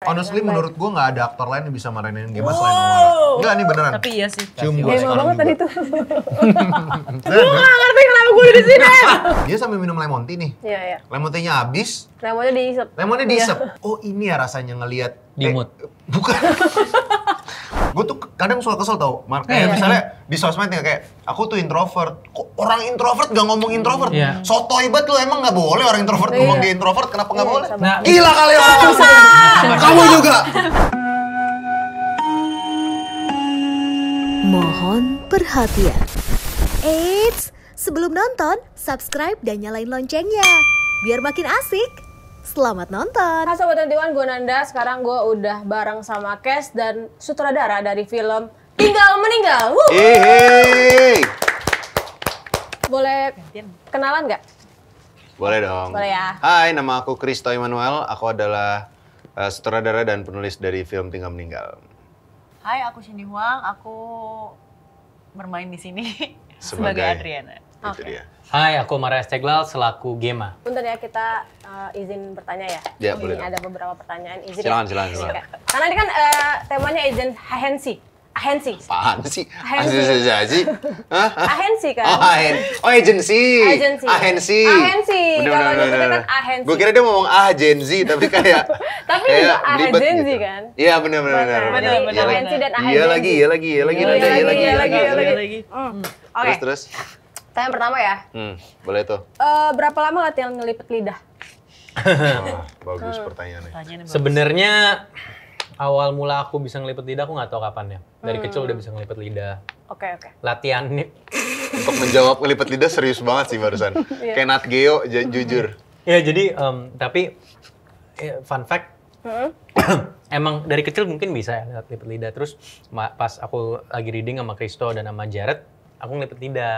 Honestly menurut gue gak ada aktor lain yang bisa marahin Gemma selain Omara. Enggak, ini beneran. Tapi iya sih. Cium gue Gemma sekarang banget juga. tadi tuh. Gue gak ngerti kenapa gue di sini. Dia sambil minum lemon tea nih. Iya, iya. Lemon tea-nya habis. Lemonnya diisep. Lemonnya diisep. Oh ini ya rasanya ngelihat. Dimut. Bukan. Gue tuh kadang suka kesel tau. Kayak misalnya di sosmed ya kayak, aku tuh introvert. Kok orang introvert gak ngomong introvert? Iya. Sotoy banget lu, emang gak boleh orang introvert ngomong dia introvert, kenapa gak boleh? Nah, Gila kali orang kamu juga. Mohon perhatian. Eits, sebelum nonton, subscribe dan nyalain loncengnya. Biar makin asik. Selamat nonton. Hai Sobat 21, gue Nanda. Sekarang gue udah bareng sama Kes dan sutradara dari film Tinggal Meninggal. Hehehe. Boleh kenalan nggak? Boleh dong. Boleh ya. Hai, nama aku Christo Emmanuel. Aku adalah sutradara dan penulis dari film Tinggal Meninggal. Hai, aku Cindy Huang. Aku bermain di sini sebagai Adriana. Itu dia. Hai, aku Maria Steglal selaku Gemma. Bentar ya, kita izin bertanya ya. Ya, Ini boleh. ada beberapa pertanyaan. Izin Silakan, ya? silakan, Ini silakan. kayak- Karena ini kan temanya agent ahensi. Ahensi. Apaan sih? Ahensi. Hah? Ahensi kan? Oh, agency. Agency. Ahensi. Ahensi. Bener, Kalau bener, nyebutnya bener. kan ahensi. Gue kira dia mau ngomong agency, tapi kayak Tapi kayak juga belibet agency gitu. kan? Iya, bener. Jadi bener. ahensi dan ahensi. Iya lagi. Terus. Pertanyaan pertama ya. Boleh tuh. Berapa lama latihan ngelipet lidah? Bagus pertanyaannya. Sebenarnya awal mula aku bisa ngelipet lidah aku nggak tahu kapan ya. Dari kecil udah bisa ngelipet lidah. Oke. Latihan nih. Untuk menjawab ngelipet lidah serius banget sih barusan. Kayak Nat Geo, jujur. Ya jadi tapi fun fact. Emang dari kecil mungkin bisa ya lipet lidah. Terus pas aku lagi reading sama Christo dan sama Jared, aku ngelipet lidah.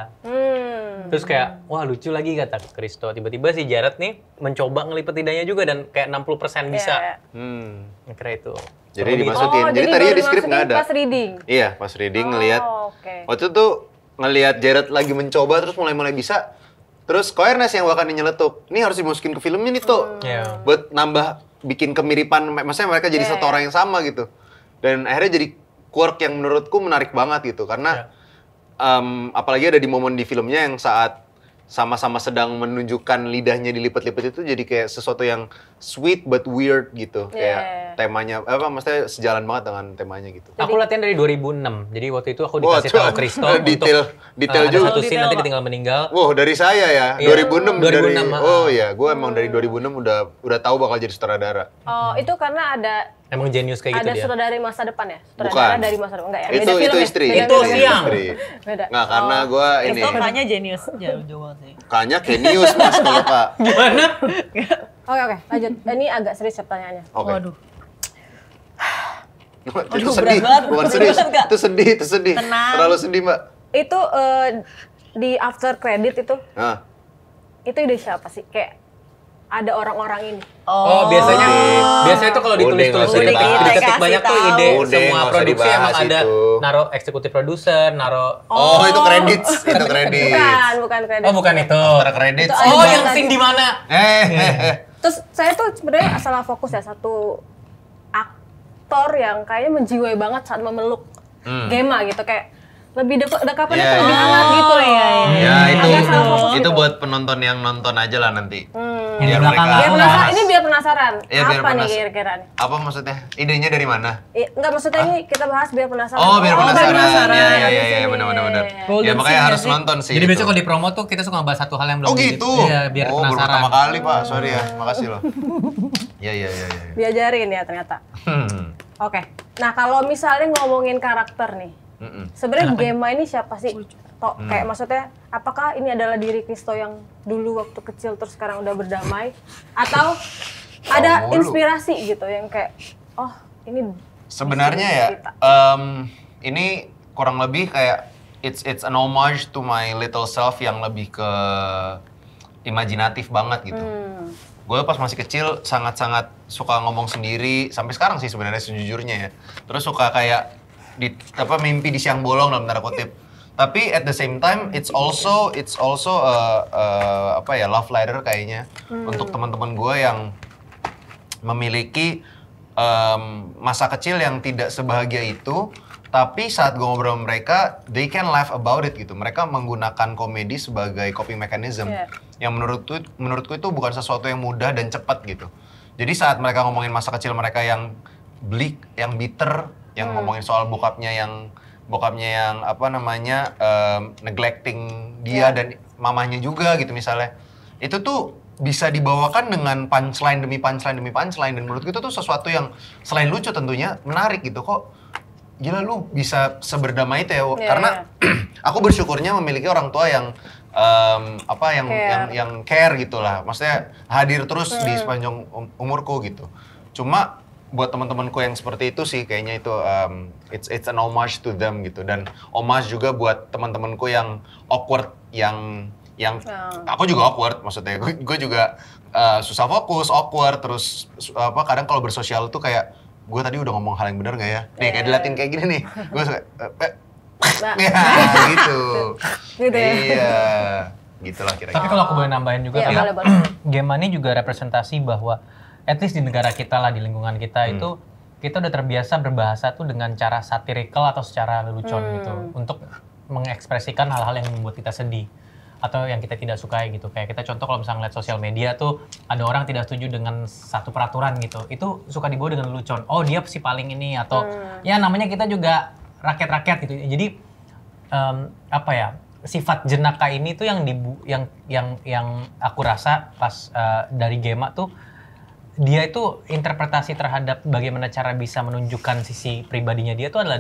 Terus kayak, wah lucu lagi kata Christo. Tiba-tiba si Jared nih mencoba ngelipet lidahnya juga dan kayak 60% bisa. Iya. Kira itu. Jadi Seru gitu. dimasukin. Jadi jadi tadinya baru di skrip nggak masukin ada. pas reading. Iya, pas reading ngelihat. Oke. Waktu itu tuh ngelihat Jared lagi mencoba terus mulai bisa. Terus Koernes yang bahkan nyeletuk. Ini harus dimasukin ke filmnya nih tuh. Iya. Buat nambah bikin kemiripan, maksudnya mereka jadi satu orang yang sama gitu. Dan akhirnya jadi quirk yang menurutku menarik banget gitu. Karena apalagi ada di momen di filmnya yang saat sama-sama sedang menunjukkan lidahnya dilipat-lipat itu jadi kayak sesuatu yang sweet but weird gitu. Kayak temanya, maksudnya sejalan banget dengan temanya gitu. Aku latihan dari 2006, jadi waktu itu aku dikasih tahu Christo detail ada juga. satu scene nanti ditinggal meninggal. Wow, dari saya ya, Iya, 2006 2006, Oh iya, gue emang dari 2006 udah tahu bakal jadi sutradara. Oh, itu karena ada Emang jenius kayak gitu dia. sutradara dari masa depan ya? Bukan. Sutradara dari masa depan enggak ya? Itu film ya? istri. Beda Itu film ya? siang. Istri. Beda. Nggak, karena gue ini. Itu kayaknya jenius. Jauh banget sih. Kayaknya genius mas kalau Pak. Gimana? Oke, lanjut. Ini agak serius ya pertanyaannya. Oke. Waduh. Itu berat sedih, banget. bukan Berat serius. banget, Kak. Itu sedih. Tenang. Terlalu sedih mbak. Itu di after credit itu Nah. ide siapa sih? Kayak ada orang-orang ini. Oh, biasanya tuh kalau Udah, nggak ditulis-tulis usah diketik dibahas. diketik banyak tuh ide Udah, semua nggak usah produksi emang dibahas ada itu. naruh eksekutif produser, naruh Oh, itu credits. Itu credits. Bukan credit. Oh, bukan itu. Ada credits. Itu ada Oh, yang yang tadi. scene di mana? Terus saya tuh sebenarnya salah fokus ya, satu aktor yang kayaknya menjiwai banget saat memeluk Gemma gitu, kayak lebih dekapannya tuh lebih hangat gitu loh. Ya, Agak salah fokus itu gitu. buat penonton yang nonton aja lah nanti. Yang di belakang Biar aku penasaran, nggak. ini biar penasaran. Iya, biar Apa nih penasaran. kira-kira nih? Apa maksudnya? Idenya dari mana? Enggak, maksudnya ini kita bahas biar penasaran. Oh, biar penasaran. Iya, di iya, sini. benar. Golden Ya makanya scene harus ya sih? nonton sih. Jadi itu. biasanya kalau di promo tuh kita suka ngebahas satu hal yang belum Oh gitu? Iya, biar baru penasaran. pertama kali Pak, sorry ya, makasih loh. Iya. Diajarin ya ternyata. Oke. Nah, kalau misalnya ngomongin karakter nih. Sebenarnya Gemma ini siapa sih? Kayak maksudnya apakah ini adalah diri Christo yang dulu waktu kecil terus sekarang udah berdamai, atau ada mulu. inspirasi gitu yang kayak ini Sebenarnya ya, cerita. ini kurang lebih kayak it's an homage to my little self yang lebih ke imajinatif banget gitu. Gue pas masih kecil sangat-sangat suka ngomong sendiri, sampai sekarang sih sebenarnya sejujurnya ya. Terus suka kayak mimpi di siang bolong dalam tanda kutip. Tapi at the same time it's also love letter kayaknya untuk teman-teman gue yang memiliki masa kecil yang tidak sebahagia itu, tapi saat gue ngobrol sama mereka, they can laugh about it gitu. Mereka menggunakan komedi sebagai coping mechanism, yang menurutku itu bukan sesuatu yang mudah dan cepat gitu. Jadi saat mereka ngomongin masa kecil mereka yang bleak, yang bitter, yang ngomongin soal bokapnya yang apa namanya neglecting dia dan mamanya juga gitu misalnya, itu tuh bisa dibawakan dengan punchline demi punchline demi punchline, dan menurutku itu tuh sesuatu yang selain lucu tentunya menarik gitu. Kok gila lu bisa seberdamai itu ya, karena aku bersyukurnya memiliki orang tua yang yang care gitulah, maksudnya hadir terus di sepanjang umurku gitu. Cuma buat teman-temanku yang seperti itu sih kayaknya itu it's an homage to them gitu, dan homage juga buat teman-temanku yang awkward, yang aku juga awkward, maksudnya gue juga susah fokus, awkward, terus kadang kalau bersosial tuh kayak gue tadi udah ngomong hal yang benar nggak ya? Nih kayak dilatih kayak gini nih, gue suka ya gitu. Iya, gitulah kira-kira. Tapi kalau aku boleh nambahin juga, game ini juga representasi bahwa at least di negara kita lah, di lingkungan kita itu kita udah terbiasa berbahasa tuh dengan cara satirical atau secara lelucon gitu, untuk mengekspresikan hal-hal yang membuat kita sedih atau yang kita tidak sukai gitu. Kayak kita contoh kalau misalnya ngeliat sosial media tuh ada orang tidak setuju dengan satu peraturan gitu, itu suka dibawa dengan lelucon. Oh dia si paling ini, atau ya namanya kita juga rakyat-rakyat gitu. Jadi sifat jenaka ini tuh yang aku rasa pas dari Gema tuh, dia itu interpretasi terhadap bagaimana cara bisa menunjukkan sisi pribadinya dia tuh adalah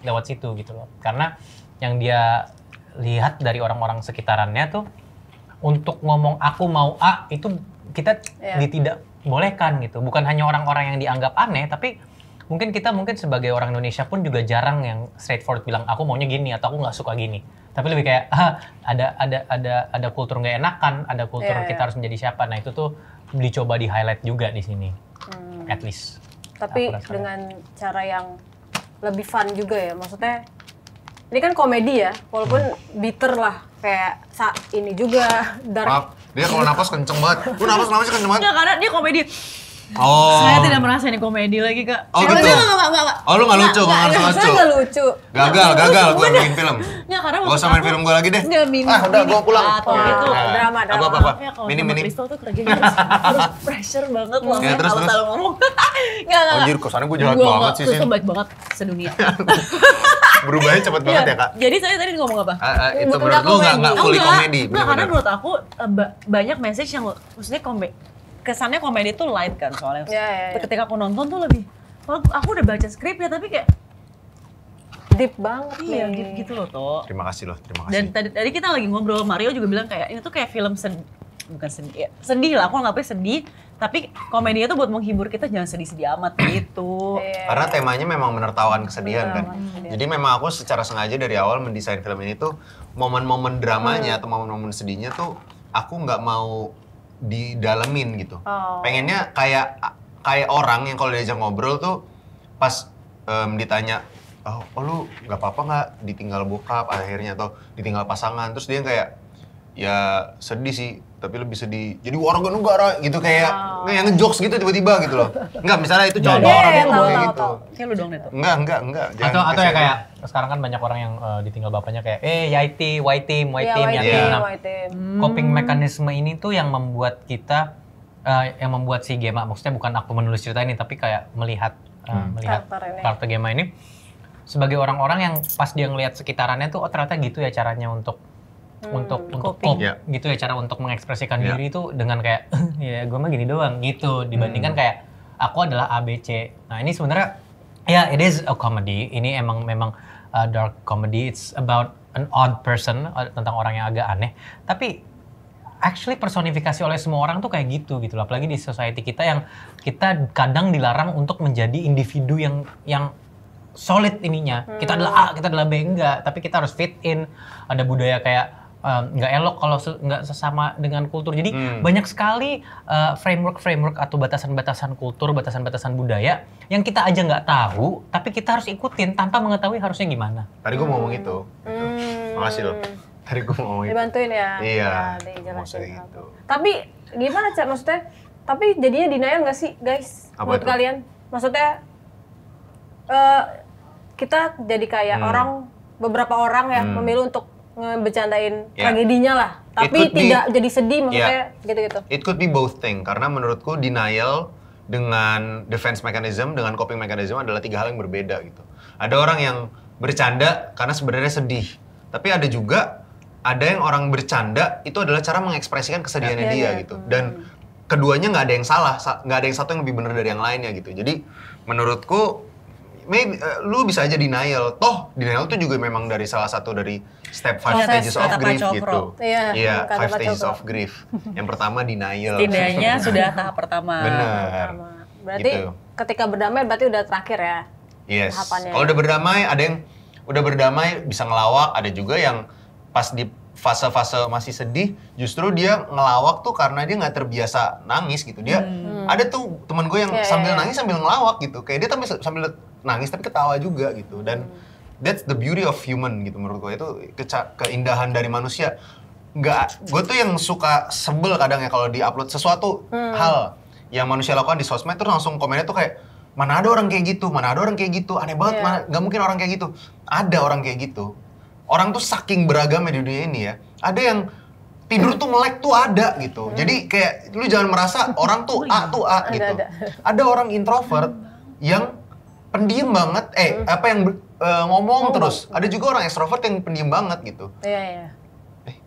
lewat situ gitu loh. Karena yang dia lihat dari orang-orang sekitarannya tuh, untuk ngomong aku mau A itu kita tidak bolehkan gitu. Bukan hanya orang-orang yang dianggap aneh, tapi mungkin sebagai orang Indonesia pun juga jarang yang straightforward bilang aku maunya gini atau aku nggak suka gini. Tapi lebih kayak ada kultur nggak enakan, ada kultur kita harus menjadi siapa. Nah itu tuh dicoba di highlight juga di sini, at least. Tapi dengan cara yang lebih fun juga ya, maksudnya ini kan komedi ya, walaupun bitter lah, kayak ini juga dark. Maaf, dia kalau napas kenceng banget. Lu napasnya kenceng banget. Nggak, karena dia komedi. Oh. Saya tidak merasa ini komedi lagi, Kak. Oh gitu? Enggak. Oh lu nggak lucu, nggak lucu. Nggak lucu. Gagal gue bikin film. Nggak, karena gak usah main film gue lagi deh. Udah gue pulang. Itu drama. Apa? Ya kalau Mini. Kristo tuh kerjanya harus pressure banget loh. Ya, terus. Kalau ngomong. Nggak. Anjir, kesannya gue jahat banget sih. Kristo baik banget sedunia. Berubahnya cepet banget ya, Kak? Jadi saya tadi ngomong apa? Itu menurut lu nggak fully komedi? Nggak, karena menurut aku banyak message yang maksudnya kesannya komedi tuh light kan soalnya. Ketika aku nonton tuh lebih, aku udah baca skripnya tapi kayak deep banget nih. Deep gitu loh toh. Terima kasih. Dan tadi kita lagi ngobrol, Mario juga bilang kayak ini tuh kayak film bukan sedih, sedih lah, aku nganggapnya sedih. Tapi komedinya tuh buat menghibur kita, jangan sedih-sedih amat gitu. Karena temanya memang menertawakan kesedihan kan. Jadi memang aku secara sengaja dari awal mendesain film ini tuh momen-momen dramanya atau momen-momen sedihnya tuh aku nggak mau didalemin gitu. Pengennya kayak orang yang kalau diajak ngobrol tuh pas ditanya, oh lu nggak apa-apa nggak ditinggal bokap akhirnya atau ditinggal pasangan, terus dia kayak ya sedih sih, tapi lebih sedih jadi warga negara gitu, kayak yang ngejokes gitu tiba-tiba gitu loh. Enggak, misalnya itu contoh orang kayak gitu. Kayak lu dong itu. Enggak. Atau ya kayak sekarang kan banyak orang yang ditinggal bapaknya kayak yatim, yatim. Coping mekanisme ini tuh yang membuat kita yang membuat si Gema, maksudnya bukan aku menulis cerita ini tapi kayak melihat karakter Gema ini sebagai orang-orang yang pas dia ngelihat sekitarannya tuh ternyata gitu ya caranya untuk cope gitu ya, cara untuk mengekspresikan diri itu dengan kayak ya gue mah gini doang gitu, dibandingkan kayak aku adalah ABC. Nah ini sebenarnya it is a comedy. Ini memang dark comedy. It's about an odd person, tentang orang yang agak aneh. Tapi actually personifikasi oleh semua orang tuh kayak gitu loh. Apalagi di society kita yang kita kadang dilarang untuk menjadi individu yang solid ininya. Kita adalah A, kita adalah B, enggak. Tapi kita harus fit in. Ada budaya kayak nggak elok kalau nggak sesama dengan kultur. Jadi banyak sekali framework atau batasan-batasan kultur, batasan-batasan budaya yang kita aja nggak tahu, tapi kita harus ikutin tanpa mengetahui harusnya gimana. Tadi gue mau ngomong itu. Makasih loh. Tadi gue mau ngomong itu. Dibantuin ya? Iya. Dijelasin gitu. Tapi gimana Cak, maksudnya? Tapi jadinya denial nggak sih guys? Buat kalian? maksudnya kita jadi kayak beberapa orang ya memilih untuk ngebecandain tragedinya lah, tapi tidak jadi sedih maksudnya gitu-gitu. It could be both thing, karena menurutku denial dengan defense mechanism, dengan coping mechanism adalah 3 hal yang berbeda gitu. Ada orang yang bercanda karena sebenarnya sedih, tapi ada yang orang bercanda itu adalah cara mengekspresikan kesedihannya dia gitu. Dan keduanya nggak ada yang salah, nggak ada yang satu yang lebih benar dari yang lainnya gitu. Jadi menurutku lu bisa aja denial. Toh denial itu juga memang dari salah satu dari step 5 stages of grief gitu. Iya, 5 stages of grief. Yang pertama denial. Setidaknya sudah tahap pertama. Benar. Berarti gitu. Ketika berdamai berarti udah terakhir ya. Yes. Tahapannya. Kalau udah berdamai, ada yang udah berdamai bisa ngelawak, ada juga yang pas di fase-fase masih sedih, justru dia ngelawak tuh karena dia nggak terbiasa nangis gitu. Dia ada tuh teman gue yang sambil nangis sambil ngelawak gitu. Kayak dia sambil nangis tapi ketawa juga gitu. Dan that's the beauty of human gitu menurut gue, itu keindahan dari manusia. Gue tuh yang suka sebel kadang ya kalau di-upload sesuatu hal yang manusia lakukan di sosmed terus langsung komennya tuh kayak, mana ada orang kayak gitu, mana ada orang kayak gitu, aneh banget, nggak mungkin orang kayak gitu. Ada orang kayak gitu. Orang tuh saking beragamnya di dunia ini ya, ada yang tidur tuh melek tuh ada gitu. Jadi kayak lu jangan merasa orang tuh A gitu. Ada orang introvert yang pendiam banget, ngomong terus. Ada juga orang extrovert yang pendiam banget gitu. Iya.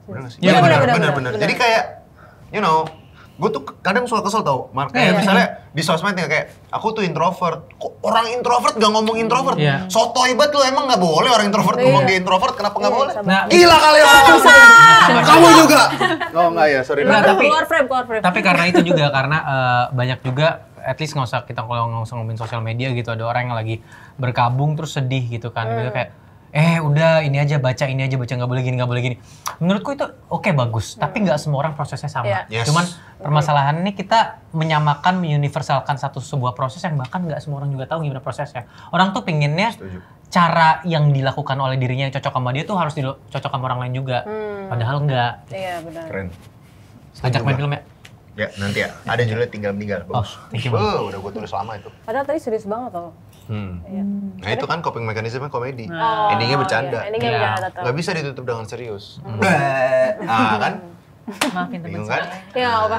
Bener gak sih? Iya, bener. Jadi kayak, you know, gue tuh kadang suka kesel tau, kayak misalnya di sosmed ya kayak, aku tuh introvert, kok orang introvert gak ngomong introvert? Sotoy banget lu, emang gak boleh orang introvert ngomong dia introvert, kenapa gak boleh? Gila kali orang kamu juga! Oh enggak ya, sorry. Keluar frame. Tapi karena itu juga, karena banyak juga, at least nggak usah ngomongin sosial media gitu, ada orang yang lagi berkabung terus sedih gitu kan, gitu kayak udah ini aja baca nggak boleh gini. Menurutku itu oke, bagus, tapi nggak semua orang prosesnya sama. Cuman permasalahan ini kita menyamakan, meuniversalkan sebuah proses yang bahkan nggak semua orang juga tahu gimana prosesnya. Orang tuh pinginnya cara yang dilakukan oleh dirinya yang cocok sama dia tuh harus cocok sama orang lain juga. Padahal nggak. Iya benar. Keren. Ajak main film ya. Ya nanti ya, ada judulnya tinggal meninggal. Bagus. Udah gue tulis lama itu. Padahal tadi serius banget loh. Nah itu kan coping mekanismenya komedi. Oh, Endingnya bercanda. Endingnya bercanda tuh. Gak bisa ditutup dengan serius. Kan? Maafin teman Bingung kan? saya. Ya apa?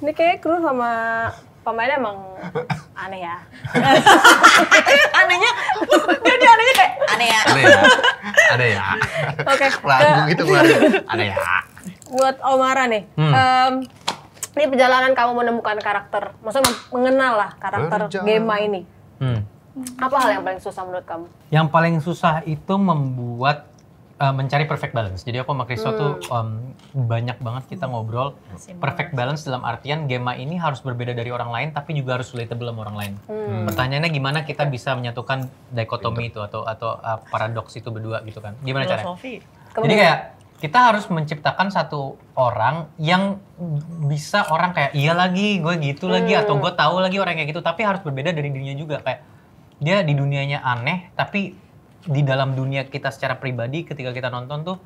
Ini kayak kru sama pemainnya emang aneh ya. Anehnya, dia anehnya kayak aneh ya. Ada ya. Oke. Lagu gitu keluarnya. Ada ya. Buat Omara nih, ini perjalanan kamu menemukan karakter, maksudnya mengenal lah karakter Gema ini. Apa hal yang paling susah menurut kamu? Yang paling susah itu membuat mencari perfect balance. Jadi aku sama Kristo tuh banyak banget kita ngobrol perfect balance dalam artian Gema ini harus berbeda dari orang lain tapi juga harus relatable sama orang lain. Pertanyaannya gimana kita bisa menyatukan dikotomi itu atau paradoks itu berdua gitu kan? Gimana caranya? Jadi kayak kita harus menciptakan satu orang yang bisa orang kayak iya lagi, gue gitu lagi, atau gue tahu lagi orang kayak gitu, tapi harus berbeda dari dirinya juga. Kayak dia di dunianya aneh, tapi di dalam dunia kita secara pribadi ketika kita nonton tuh,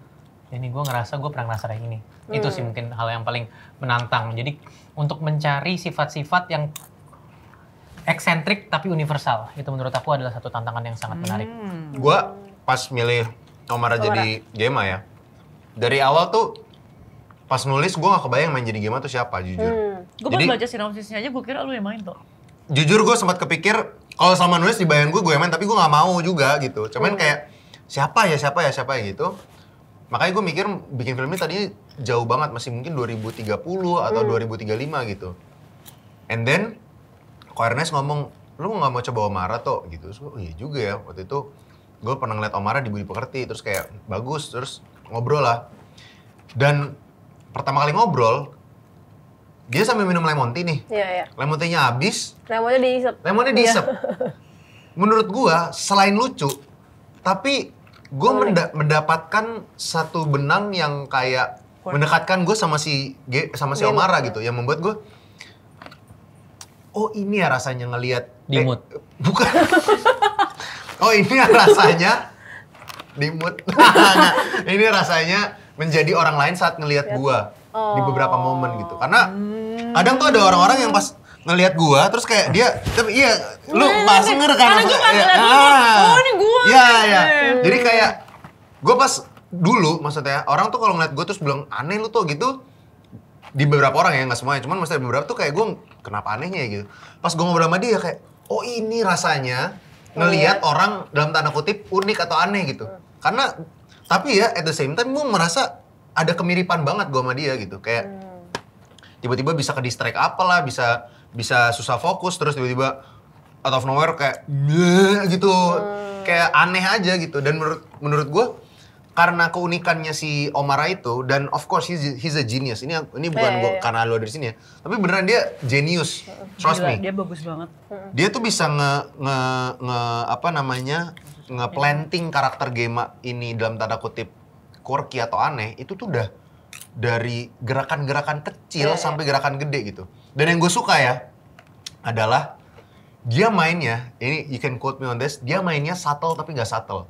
ini gue ngerasa gue pernah ngerasa kayak gini. Itu sih mungkin hal yang paling menantang. Jadi untuk mencari sifat-sifat yang eksentrik tapi universal, itu menurut aku adalah satu tantangan yang sangat menarik. Gue pas milih Omara jadi Gema ya, dari awal tuh pas nulis gue gak kebayang main jadi Gema tuh siapa, jujur. Gue baru baca sinopsisnya aja, gue kira lu yang main tuh. Jujur gue sempat kepikir, kalau sama nulis di bayang gue main, tapi gue gak mau juga gitu. Cuman kayak, siapa ya gitu. Makanya gue mikir bikin film ini tadinya jauh banget, masih mungkin 2030 atau 2035 gitu. And then, Ko Ernest ngomong, lu gak mau coba Omara tuh gitu. Terus oh iya juga ya, waktu itu gue pernah ngeliat Omara di Budi Pekerti, terus kayak bagus, terus ngobrol lah. Dan pertama kali ngobrol, dia sambil minum lemon tea nih. Iya. Lemon tea-nya habis. Lemonnya diisep. Menurut gue, selain lucu, tapi gue mendapatkan satu benang yang kayak mendekatkan gue sama si Omara gitu, yang membuat gue, oh ini ya rasanya ngelihat Dimut. Bukan. Oh ini ya rasanya dimut. Ini rasanya menjadi orang lain saat ngelihat gua di beberapa momen gitu. Karena kadang tuh ada orang-orang yang pas ngelihat gua terus kayak dia tapi iya lu pas denger kan karena gua maksudnya ngeliat lu, oh ini gua. Iya. Jadi kayak gua pas dulu maksudnya orang tuh kalau ngeliat gua terus bilang aneh lu tuh gitu di beberapa orang ya nggak semuanya cuman maksudnya beberapa tuh kayak gua kenapa anehnya ya gitu. Pas gua ngobrol sama dia kayak oh ini rasanya ngelihat orang dalam tanda kutip unik atau aneh gitu. Karena tapi ya at the same time gua merasa ada kemiripan banget gua sama dia gitu kayak tiba-tiba bisa ke distract apalah bisa susah fokus terus tiba-tiba out of nowhere kayak gitu kayak aneh aja gitu dan menurut gue karena keunikannya si Omara itu dan of course he's a genius ini bukan gue karena lo dari sini ya tapi beneran dia genius trust me Dia bagus banget. dia tuh bisa nge-planting karakter game ini dalam tanda kutip quirky atau aneh itu tuh udah dari gerakan-gerakan kecil sampai gerakan gede gitu. Dan yang gue suka ya adalah dia mainnya, ini you can quote me on this, dia mainnya subtle tapi gak subtle.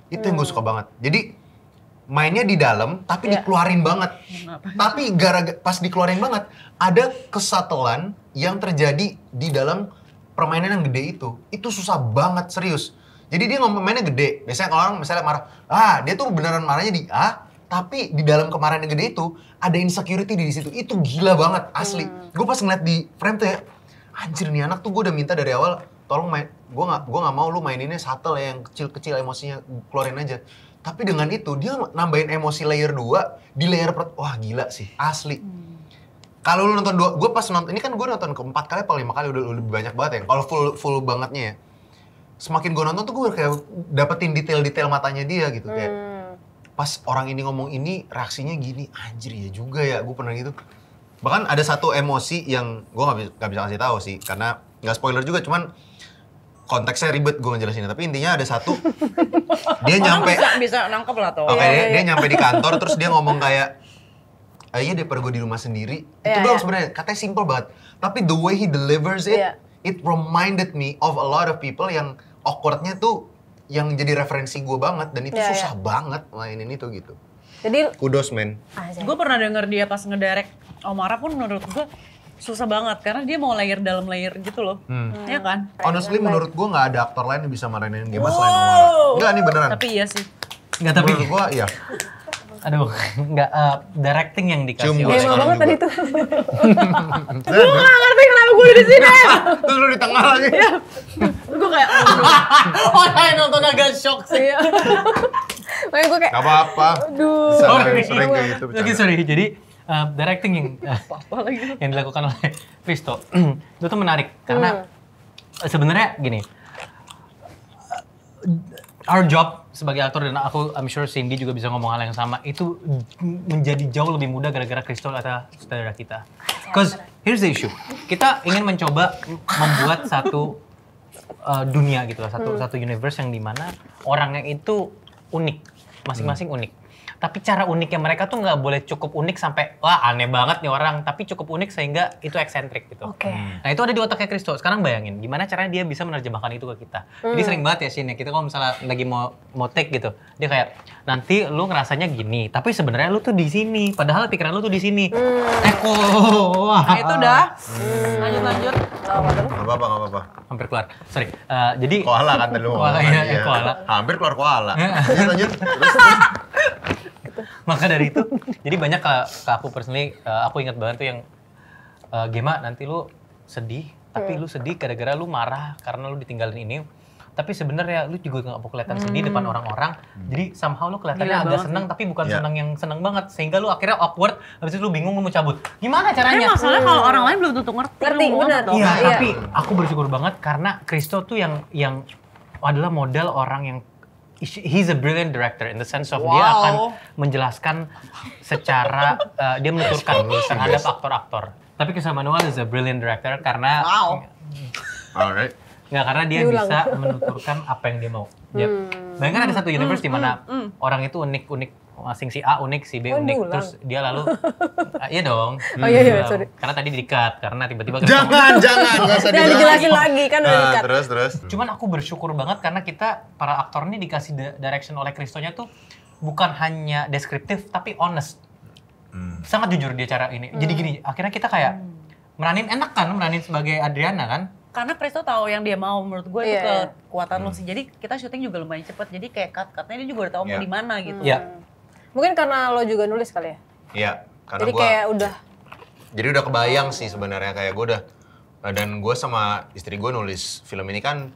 Itu yang gue suka banget. Jadi mainnya di dalam tapi dikeluarin banget. Tapi pas dikeluarin banget ada kesatuan yang terjadi di dalam permainan yang gede itu. Itu susah banget serius. Jadi dia mainnya gede. Biasanya kalau orang misalnya marah, dia tuh beneran marahnya di tapi di dalam kemarahan yang gede itu ada insecurity di situ. Itu gila banget asli. Gue pas ngeliat di frame tuh ya, anjir nih anak tuh gue udah minta dari awal tolong main. Gue nggak mau lu maininnya subtle ya, yang kecil-kecil emosinya keluarin aja. Tapi dengan itu dia nambahin emosi layer 2 di layer wah gila sih asli. Kalau lu nonton gue pas nonton ini kan gue nonton ke-4 kali atau 5 kali udah lebih banyak banget ya. Kalau full bangetnya ya. Semakin gue nonton tuh gue kayak dapetin detail-detail matanya dia gitu kayak. Pas orang ini ngomong ini reaksinya gini anjir ya juga ya gue pernah gitu bahkan ada satu emosi yang gue nggak bisa kasih tahu sih karena nggak spoiler juga cuman konteksnya ribet gue ngejelasinnya tapi intinya ada satu dia nyampe bisa nangkep lah tuh. dia nyampe di kantor terus dia ngomong kayak iya daripada gue di rumah sendiri itu doang sebenarnya katanya simple banget tapi the way he delivers it it reminded me of a lot of people yang awkwardnya tuh yang jadi referensi gue banget dan itu susah banget mainin itu gitu. Jadi kudos men. Gue pernah denger dia pas ngedirect Omara pun menurut gue susah banget karena dia mau layer dalam layer gitu loh. Iya kan? Honestly menurut gue nggak ada aktor lain yang bisa marahin game selain Omara. Enggak nih beneran. Tapi iya sih. Enggak tapi menurut gue iya. Aduh, enggak directing yang dikasih Cium Emang banget tadi tuh. Gue gak ngerti kenapa gue di sini. Terus lu di tengah lagi. Gue kayak yang nonton agak shock sih. Makanya gue kayak Gak apa-apa. aduh. Sering kayak gitu. Oke, sorry. Jadi directing lagi. yang dilakukan oleh Christo itu tuh menarik karena sebenarnya gini. Our job sebagai aktor dan I'm sure Cindy juga bisa ngomong hal yang sama itu menjadi jauh lebih mudah gara-gara Christo adalah saudara kita. Cause here's the issue, kita ingin mencoba membuat satu dunia gitu lah, satu universe yang dimana orangnya itu unik, masing-masing unik. Tapi cara uniknya mereka tuh nggak boleh cukup unik sampai wah aneh banget nih orang, tapi cukup unik sehingga itu eksentrik gitu. Nah itu ada di otaknya Christo. Sekarang bayangin gimana caranya dia bisa menerjemahkan itu ke kita. Jadi sering banget ya Shin ya, kita kalau misalnya lagi mau take gitu, dia kayak nanti lu ngerasanya gini, tapi sebenarnya lu tuh di sini, padahal pikiran lu tuh di sini. Nah itu dah. Lanjut. Gak apa-apa. Hampir keluar. Sorry. Jadi Koala kan tadi lu ngomong. Koala, iya, koala. Hampir keluar koala. Lanjut. Maka dari itu, jadi banyak ke aku personally, aku ingat banget tuh yang Gema nanti lu sedih, tapi lu sedih gara-gara lu marah karena lu ditinggalin ini. Tapi sebenarnya lu juga nggak mau kelihatan sedih depan orang-orang. Jadi somehow lu kelihatannya agak senang, tapi bukan senang yang senang banget. Sehingga lu akhirnya awkward, habis itu lu bingung lu mau cabut. Gimana caranya? Tapi masalahnya kalau orang lain belum tentu ngerti. Bener. Iya, tapi aku bersyukur banget karena Christo tuh yang adalah model orang yang he's a brilliant director in the sense of dia akan menjelaskan secara dia menuturkan terhadap aktor-aktor. Tapi Christo Manuel is a brilliant director karena Alright. nggak karena dia bisa menuturkan apa yang dia mau. Bayangkan ada satu universe di mana orang itu unik-unik, masing si A unik, si B unik, terus dia lalu iya dong. Oh iya, sorry. Karena tadi di-cut, karena tiba-tiba Jangan, nggak usah Jangan dijelasin lagi kan udah di-cut. Terus. Cuman aku bersyukur banget karena kita para aktor ini dikasih direction oleh Christonya tuh bukan hanya deskriptif tapi honest. Sangat jujur dia cara ini. Jadi gini, akhirnya kita kayak meranin enak kan, meranin sebagai Adriana kan? Karena Christo tahu yang dia mau, menurut gue itu Iya. kekuatan lo sih. Jadi kita syuting juga lumayan cepet. Jadi kayak cut-cutnya dia juga udah tahu mau Iya. di mana gitu. Iya. Mungkin karena lo juga nulis kali ya? Iya, karena Jadi gua kayak udah, jadi udah kebayang sih sebenarnya kayak gue udah, dan gue sama istri gue nulis film ini kan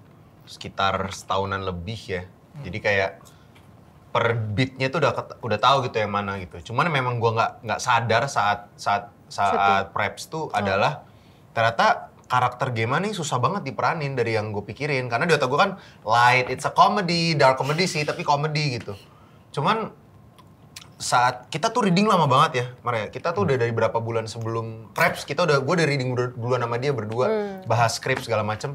sekitar setahunan lebih ya. Jadi kayak per beatnya tuh udah tahu gitu yang mana gitu. Cuman memang gue nggak sadar saat preps tuh adalah ternyata karakter Gemma nih susah banget diperanin dari yang gue pikirin. Karena di otak gue kan light, it's a comedy, dark comedy sih, tapi comedy gitu. Cuman saat kita tuh reading lama banget ya, Maria. Kita tuh udah dari berapa bulan sebelum preps, gue udah reading duluan sama dia berdua, bahas skrip segala macem.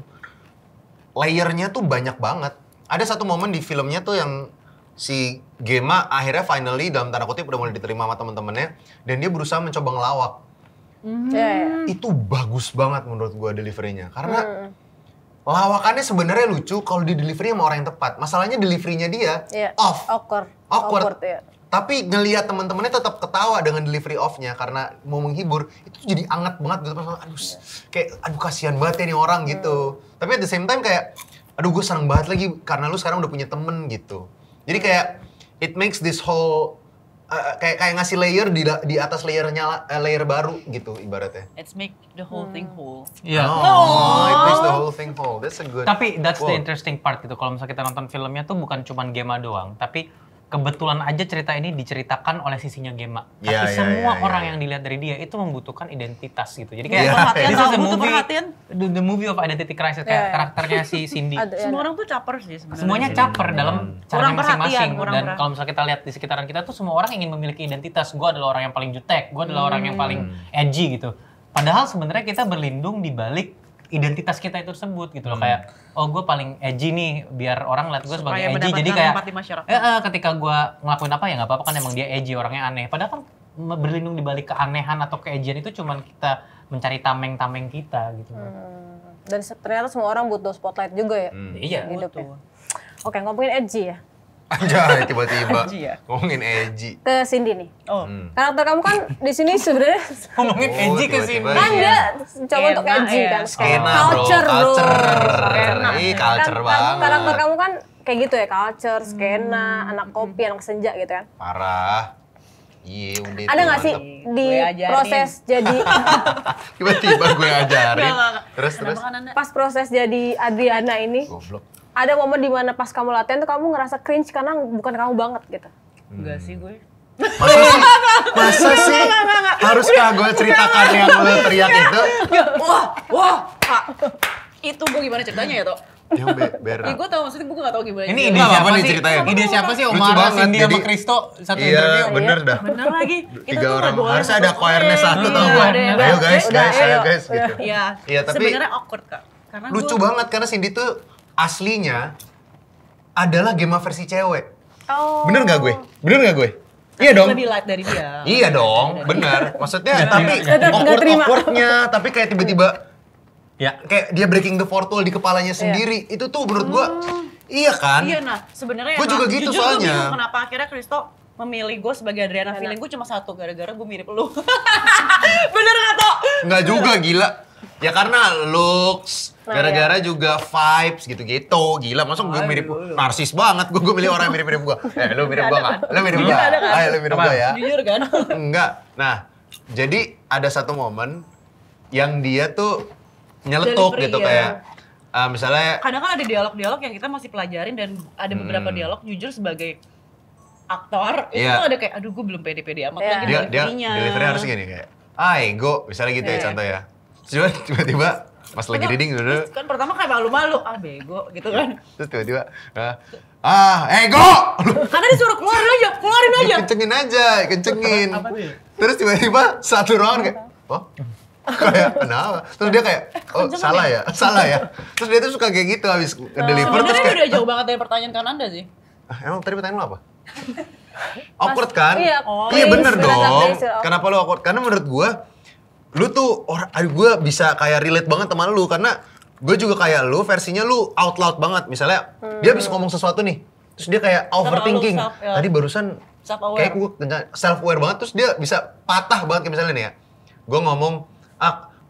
Layernya tuh banyak banget. Ada satu momen di filmnya tuh yang si Gemma akhirnya finally dalam tanda kutip udah mulai diterima sama temen-temennya, dan dia berusaha mencoba ngelawak. ya. Itu bagus banget menurut gue deliverynya, karena lawakannya sebenarnya lucu kalau di delivery sama orang yang tepat. Masalahnya deliverynya dia Iya. off. Awkward ya. Tapi ngelihat teman-temannya tetap ketawa dengan delivery off-nya karena mau menghibur, itu jadi anget banget gitu. Aduh kasihan banget ya nih orang gitu. Tapi at the same time kayak, aduh gue seneng banget lagi karena lu sekarang udah punya temen gitu. Jadi kayak it makes this whole kayak ngasih layer di atas layer baru gitu ibaratnya. It's make the whole thing whole. Iya. Oh, it makes the whole thing whole. That's a good. Tapi that's the quote. interesting part gitu. Kalau misalnya kita nonton filmnya tuh bukan cuman Gemma doang, tapi kebetulan aja cerita ini diceritakan oleh sisinya Gemma. Iya, Tapi iya, semua iya, orang iya. yang dilihat dari dia itu membutuhkan identitas gitu. Jadi Iya. kayak Perhatian this tau, is a butuh movie, perhatian. the movie of identity crisis kayak Iya, iya. karakternya si Cindy. Semua orang tuh caper sih sebenarnya. Semuanya caper dalam Kurang caranya perhatian, masing-masing. kurang Dan perhatian. kalau misalnya kita lihat di sekitaran kita tuh semua orang ingin memiliki identitas. Gue adalah orang yang paling jutek, gue adalah orang yang paling edgy gitu. Padahal sebenarnya kita berlindung di balik identitas kita itu tersebut gitu loh. Kayak, oh gue paling edgy nih, biar orang lihat gue sebagai Supaya edgy. Jadi mendapatkan kayak, tempat di masyarakat. ketika gue ngelakuin apa ya nggak apa-apa kan emang dia edgy, orangnya aneh. Padahal kan berlindung di balik keanehan atau keedgyan itu cuman kita mencari tameng-tameng kita gitu. Dan ternyata semua orang butuh spotlight juga ya. Iya. Hidupnya. Oke, ngomongin edgy ya. Anjay, tiba-tiba Edgy ya? ngomongin edgy. Ke Cindy nih. Oh, Karakter kamu kan di sini sebenarnya Ngomongin Oh, edgy ke tiba-tiba sini. kan dia coba untuk Skena edgy ya. kan. Skena bro, Culture, bro. culture. Ih, culture banget. Karakter kamu kan kayak gitu ya, culture, skena, anak kopi, anak senja gitu kan. Parah. Iya, udah Ada tuh, nggak sih mantep. di Gue ajarin. proses jadi Tiba-tiba gue ajarin. Nggak. Terus. Kenapa kan Anda? pas proses jadi Adriana ini Goblok. ada momen di mana pas kamu latihan tuh kamu ngerasa cringe karena bukan kamu banget gitu. Enggak sih gue. Masa sih? Haruskah gue ceritakan yang lo teriak itu? Wah, Kak. Itu gue gimana ceritanya ya, Tok? Yang berak. Ya, gue tau maksudnya gue gak tau gimana. Ini ceritanya. ide Nggak siapa apa-apa nih sih? ceritain. Ide siapa sih? Lucu Omar, banget, Cindy sama jadi- Kristo satu Iya, interview. bener dah. Bener lagi. Kita 3 tuh orang. nggak boleh Harusnya ada fokus. choirnya satu tau Iya, gak? ada yang- Ayo guys, Udah, guys, ayo ayo. guys. Gitu. Iya. Iya, tapi Sebenarnya awkward, Kak. Karena lucu gue, banget karena Cindy tuh aslinya adalah Gemma versi cewek. Oh. Bener gak gue? Bener gak gue? Iya dong. lebih light dari dia. Iya dong, bener. Maksudnya tapi nggak terima. awkward-awkwardnya, tapi kayak tiba-tiba Ya. kayak dia breaking the fourth wall di kepalanya sendiri. Itu tuh menurut gua, iya kan? Iya, nah sebenarnya Gua juga gitu jujur gue soalnya. bingung kenapa akhirnya Kristo memilih gue sebagai Adriana. Feeling gue cuma satu, gara-gara gue mirip lu. Bener gak, Tok? Enggak juga, gila. Ya karena looks, gara-gara juga vibes gitu-gitu. Gila, masa gue mirip narsis banget. Gue milih orang yang mirip-mirip gue. Lu mirip gue nggak? Lu mirip gue? Ada kan? Ayo, lu mirip gue ya. Jujur kan? Enggak. Nah, jadi ada satu momen yang dia tuh nyeletuk Delivery, gitu ya. kayak misalnya Kadang kan ada dialog-dialog yang kita masih pelajarin dan ada beberapa dialog jujur sebagai aktor itu Iya. tuh ada kayak aduh gue belum pede-pede amat Iya. lagi dia delivery-nya. delivery harus gini kayak ego misalnya gitu ya Iya. contoh ya. Terus tiba-tiba pas lagi reading dulu Terus kan pertama kayak malu-malu, bego gitu kan. terus tiba-tiba ego. Karena disuruh keluarin aja. Kencengin aja, kencengin. Apa tuh? Terus tiba-tiba satu ruangan kayak, oh, kayak kenapa? Terus dia kayak, oh salah ya. Terus dia tuh suka kayak gitu habis deliver terus Sebenarnya kayak, udah jauh banget dari pertanyaan kan Anda sih. emang tadi pertanyaan lu apa? Awkward kan? Iya, Iya bener cringe, dong. cringe. Kenapa lu awkward? Karena menurut gua, lu tuh gue bisa kayak relate banget sama lu karena gue juga kayak lu versinya lu out loud banget. Misalnya dia bisa ngomong sesuatu nih, terus dia kayak overthinking. self, ya. Tadi barusan Self-aware. kayak gue self aware banget, terus dia bisa patah banget kayak misalnya nih ya. Gue ngomong,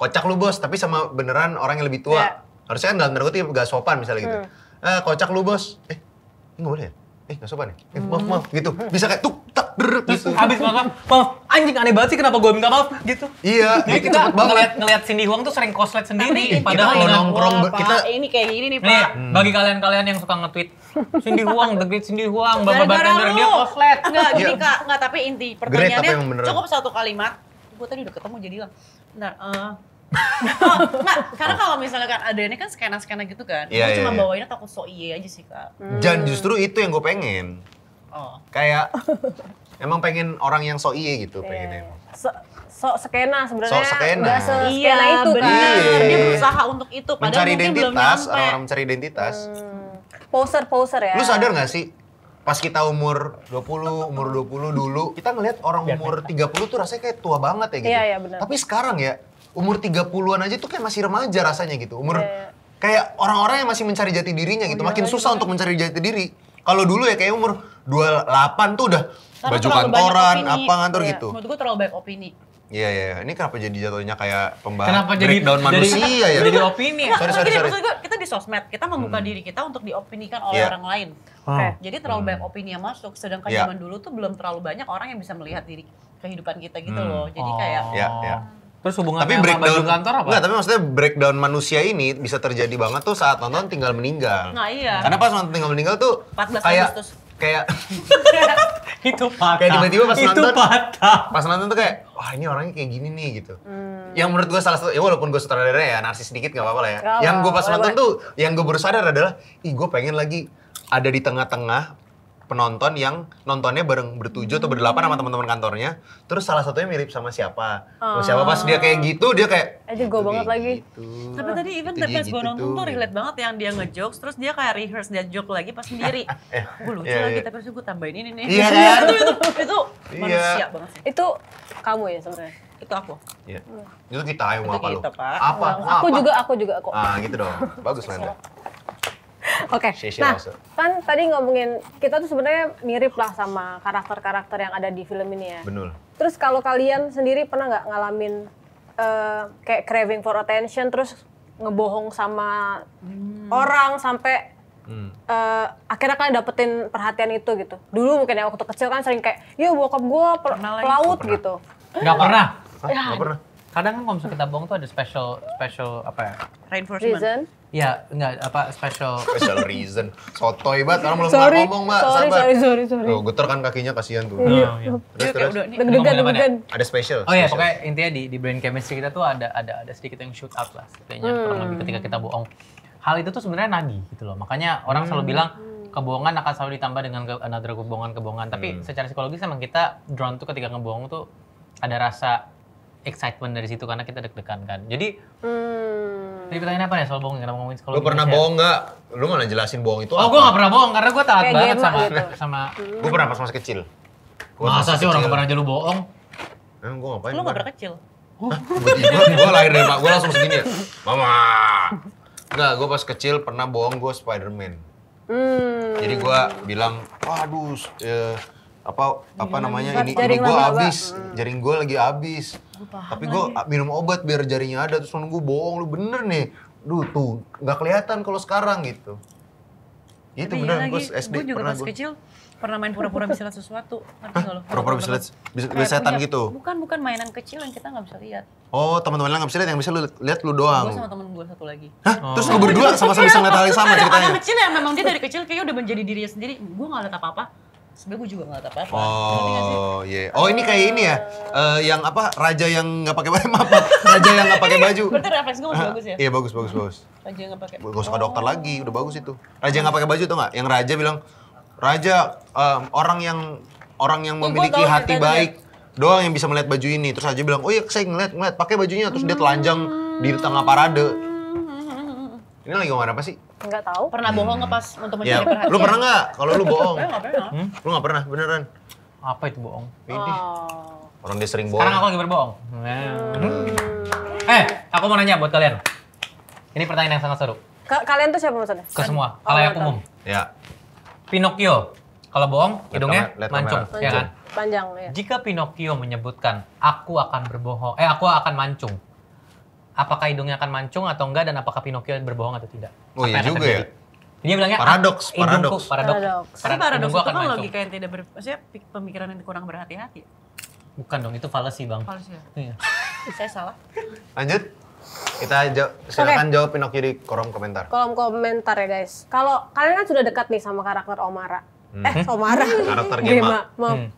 kocak lu bos, tapi sama beneran orang yang lebih tua. Iya. Harusnya kan dalam tanda kutip gak sopan misalnya gitu. Kocak lu bos. Ini gak boleh ya? Gak sopan ya? Maaf gitu. Bisa kayak tuk tak der gitu. Habis maaf, anjing aneh banget sih kenapa gue minta maaf gitu. Iya, Jadi itu kita cepet banget. ngeliat Cindy Huang tuh sering koslet sendiri. Tapi Padahal kalau dengan- nongkrong Wah, Pak, kita- ini kayak gini nih, Nih, Pak. bagi kalian-kalian yang suka nge-tweet Cindy Huang, The Great Cindy Huang, Bapak Gara-gara bartender lu. dia koslet. Enggak, gini Iya. Kak. Enggak, tapi inti Great, pertanyaannya tapi emang beneran. cukup satu kalimat. Gue tadi udah ketemu jadi hilang. Bentar, Nggak, karena kalau misalnya kan ada ini kan skena-skena gitu kan. Iya, Gue cuma iya. bawainnya takut so iye aja sih, Kak. Dan justru itu yang gue pengen. Oh. Kayak emang pengen orang yang so iye gitu pengennya. Sok skena sebenarnya. Sok skena. Nggak se-skena Iya, itu kan. benar. Iya. Dia berusaha untuk itu. Padahal Mencari mungkin belum identitas, nyampe. orang-orang mencari identitas. Poser ya. Lu sadar gak sih? Pas kita umur 20 dulu, kita ngeliat orang umur 30 tuh rasanya kayak tua banget ya gitu. Iya, iya, benar. Tapi sekarang ya, umur 30-an aja tuh kayak masih remaja rasanya gitu. Umur Iya. kayak orang-orang yang masih mencari jati dirinya gitu. Makin susah untuk mencari jati diri. Kalau dulu ya kayak umur 28 tuh udah Karena baju terlalu banyak kantoran, opini. apa ngantor Iya. gitu. Menurut gue terlalu banyak opini. Iya, iya. Ini kenapa jadi jatuhnya kayak pembahas Kenapa jadi breakdown manusia ya? Jadi opini. Nggak, Sorry, karena sorry, gini, sorry. maksud gue, kita di sosmed, kita membuka diri kita untuk diopinikan oleh Iya. orang lain. Oke. Jadi terlalu banyak opini yang masuk, sedangkan Iya. zaman dulu tuh belum terlalu banyak orang yang bisa melihat diri kehidupan kita gitu Hmm. loh. Jadi kayak Iya, iya. Terus hubungan Tapi sama breakdown baju kantor apa? Enggak, tapi maksudnya breakdown manusia ini bisa terjadi banget tuh saat nonton tinggal meninggal. Nah, iya. Karena pas nonton tinggal meninggal tuh 14 kayak Agustus. kayak Itu patah. Kayak tiba-tiba pas itu nonton- patah. pas nonton tuh kayak wah ini orangnya kayak gini nih gitu. Yang menurut gue salah satu ya walaupun gue sutradara ya narsis sedikit nggak apa-apa lah ya. Nggak Yang gue pas apa-apa, nonton tuh yang gue baru sadar adalah ih gue pengen lagi ada di tengah-tengah penonton yang nontonnya bareng bertujuh atau berdelapan sama teman-teman kantornya. Terus salah satunya mirip sama siapa. Sama siapa pas dia kayak gitu dia kayak Jago banget lagi. gitu. Tapi tadi even Itu dia pas gue gitu nonton tuh. tuh relate banget yang dia ngejokes, terus dia kayak rehearse dia joke lagi pas sendiri. Gue lucu Iya, lagi, iya. tapi harusnya gue tambahin ini nih. Iya kan? itu Iya. manusia banget sih. Itu kamu ya sebenarnya. Itu aku. Iya. Itu kita ayo mau Itu apa lu? kita, Pak. Apa? Aku Apa? juga kok. Ah gitu dong. Bagus Lenda. Oke. Sheshe Nah, also. kan tadi ngomongin kita tuh sebenarnya mirip lah sama karakter-karakter yang ada di film ini ya. Betul. Terus kalau kalian sendiri pernah nggak ngalamin kayak craving for attention terus ngebohong sama orang sampai akhirnya kalian dapetin perhatian itu gitu. Dulu mungkin ya waktu kecil kan sering kayak, yo bokap gua Pernah lagi. pelaut gitu. Nggak pernah. Hah? Nggak pernah. Kadang kan kalau misalnya kita bohong tuh ada special apa ya? Reinforcement. Reason. Ya, enggak apa special. Special reason. Sotoy banget, orang belum Sorry, ngomong mbak, sorry, sabar. sorry. Tuh, geter kan kakinya kasihan tuh. Iya. Dia Terus, kayak terus. udah nih. Deg-degan, Ngomongin apa deg-degan. Ada special. Oh ya, special. pokoknya intinya di brain chemistry kita tuh ada sedikit yang shoot up lah kayaknya kurang lebih ketika kita bohong. Hal itu tuh sebenarnya nagih gitu loh. Makanya orang selalu bilang kebohongan akan selalu ditambah dengan another kebohongan. Tapi secara psikologis emang kita drawn tuh ketika ngebohong tuh ada rasa excitement dari situ karena kita deg-degan kan. Jadi tadi pertanyaan apa ya soal bohong? Kenapa ngomongin psikologi? Lu pernah bohong nggak? Lu malah jelasin bohong itu Oh, apa? gue gak pernah bohong karena gue taat Kayak banget Gemma sama gitu. sama. Gue pernah pas masih kecil. Gua Masa pas sih orang kecil. kemarin aja lu bohong? Emang gue ngapain? Lu gak Bar? pernah kecil. Tiba-tiba gue lahir dari mak gue langsung segini ya. Mama. Enggak, gue pas kecil pernah bohong gue Spider-Man. Jadi gue bilang, waduh, apa namanya ini Jaring gue laba-laba. habis, jaring gue lagi habis. Tapi gue minum obat biar jaringnya ada, terus gue bohong, lu bener nih. Duh tuh, nggak kelihatan kalau sekarang gitu. Itu Tapi beneran, iya gue lagi, SD gue juga pernah pas gue. kecil pernah main pura-pura bisa lihat sesuatu. Ngerti nggak lo? Pura-pura bisa lihat Kayak setan punya- gitu. Bukan mainan kecil yang kita nggak bisa lihat. Oh, teman-teman yang nggak bisa lihat, yang bisa lu lihat lu Gue doang. sama temen gue satu lagi. Hah? Terus lu berdua sama-sama bisa ngeliat hal yang sama Ada ceritanya? anak kecil yang memang dia dari kecil kayaknya udah menjadi dirinya sendiri. Gue nggak lihat apa-apa. Sebenarnya gue juga nggak lihat apa-apa. Ngerti nggak sih? Oh iya. Oh ini kayak ini ya, yang apa raja yang nggak pakai baju, maaf, raja yang nggak pakai baju. Berarti refleks gue masih bagus ya? Iya bagus. Raja nggak pakai. Gak usah ke dokter lagi, udah bagus itu. Raja yang nggak pakai baju tuh nggak? Yang raja bilang, raja orang yang gua memiliki tahu hati ceritanya. baik doang yang bisa melihat baju ini. Terus raja bilang, oh iya saya ngeliat pakai bajunya. Terus dia telanjang di tengah parade. Ini lagi ngomong apa sih? Nggak tahu. Pernah bohong nggak pas untuk Ya, mencari perhatian? lu pernah nggak? Kalau lu bohong, Nggak pernah. lu nggak pernah beneran. Apa itu bohong? Ini Oh. orang dia sering Sekarang aku bohong. lagi berbohong. Aku mau nanya buat kalian. Ini pertanyaan yang sangat seru. Kalian tuh siapa maksudnya? Ke semua, Oh, khalayak nggak tahu. umum. Ya. Pinocchio, kalau bohong, Lihat hidungnya kamera, lihat mancung, kamera. ya kan? Panjang ya. Jika Pinocchio menyebutkan, aku akan berbohong, aku akan mancung. apakah hidungnya akan mancung atau enggak dan apakah Pinocchio berbohong atau tidak. Oh iya Apa yang akan juga ya. terjadi. Dia bilangnya Paradoks, hidungku, paradoks. Tapi paradoks hidungku itu akan kan mancung. logika yang tidak maksudnya pemikiran yang kurang berhati-hati. Bukan dong, itu fallacy bang. Fallacy ya? Iya. Saya salah. Lanjut. Kita silakan jawab Pinocchio di kolom komentar. Kolom komentar ya guys. Kalau kalian kan sudah dekat nih sama karakter Omara. Omara. Karakter Gema. Maaf.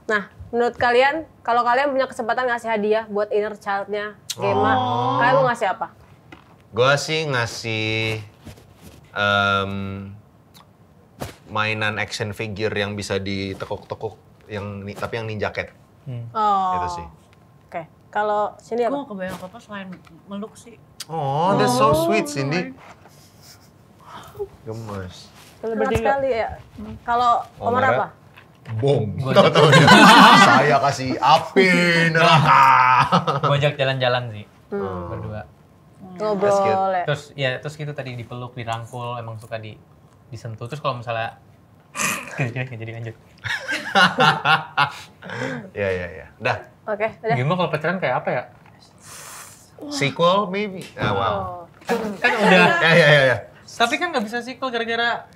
Nah, menurut kalian, kalau kalian punya kesempatan ngasih hadiah buat inner child-nya Gema, kalian mau ngasih apa? Gue sih ngasih mainan action figure yang bisa ditekuk-tekuk, tapi yang ninja cat. Oh. Itu sih. Oke. Kalau Cindy Gue apa? mau kebayang apa selain meluk sih. Oh, that's so sweet, Cindy. Gemes. Berat sekali ya. Kalau Omar apa? Bom. Tahu dia. Saya kasih api neraka. Gue ajak jalan-jalan sih, berdua. Ngobrol ya. Terus gitu tadi dipeluk, dirangkul, emang suka disentuh. Terus kalau misalnya jadi lanjut. Ya. Dah. Oke, udah. Gimana kalau pacaran kayak apa ya? Sequel maybe. Ah, wow. Kan udah. Ya. Tapi kan nggak bisa sequel gara-gara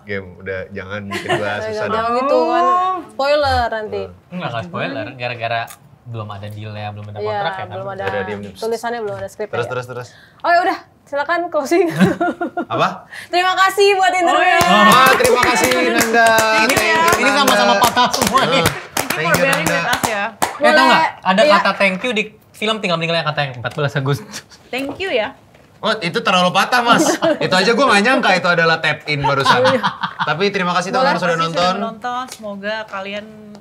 Game udah jangan bikin gua susah Jangan dong. gitu kan. Spoiler nanti. nggak spoiler, gara-gara belum ada deal ya, belum ada Iya, kontrak ya kan. belum ada Udah, diem. tulisannya, belum ada skripnya. Terus. Oh ya udah, silakan closing. Apa? Terima kasih buat interview. Terima kasih Nanda. Ini sama-sama patah semua nih. Thank you Nanda. Ya. Tau nggak? Ada Iya. kata thank you di film Tinggal Meninggalnya kata yang 14 Agustus. Thank you ya. Oh itu terlalu patah mas. Itu aja gue gak nyangka itu adalah tap in barusan. Tapi terima kasih teman-teman sudah nonton. Semoga kalian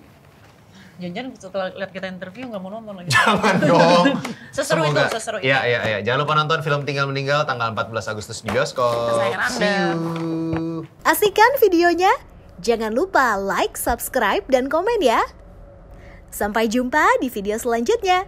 jangan setelah lihat kita interview nggak mau nonton lagi. Jangan dong. Seseru Semoga- itu. Iya. Jangan lupa nonton film Tinggal Meninggal tanggal 14 Agustus di bioskop. Kesayangan Anda. See you. Asik kan videonya? Jangan lupa like, subscribe, dan komen ya. Sampai jumpa di video selanjutnya.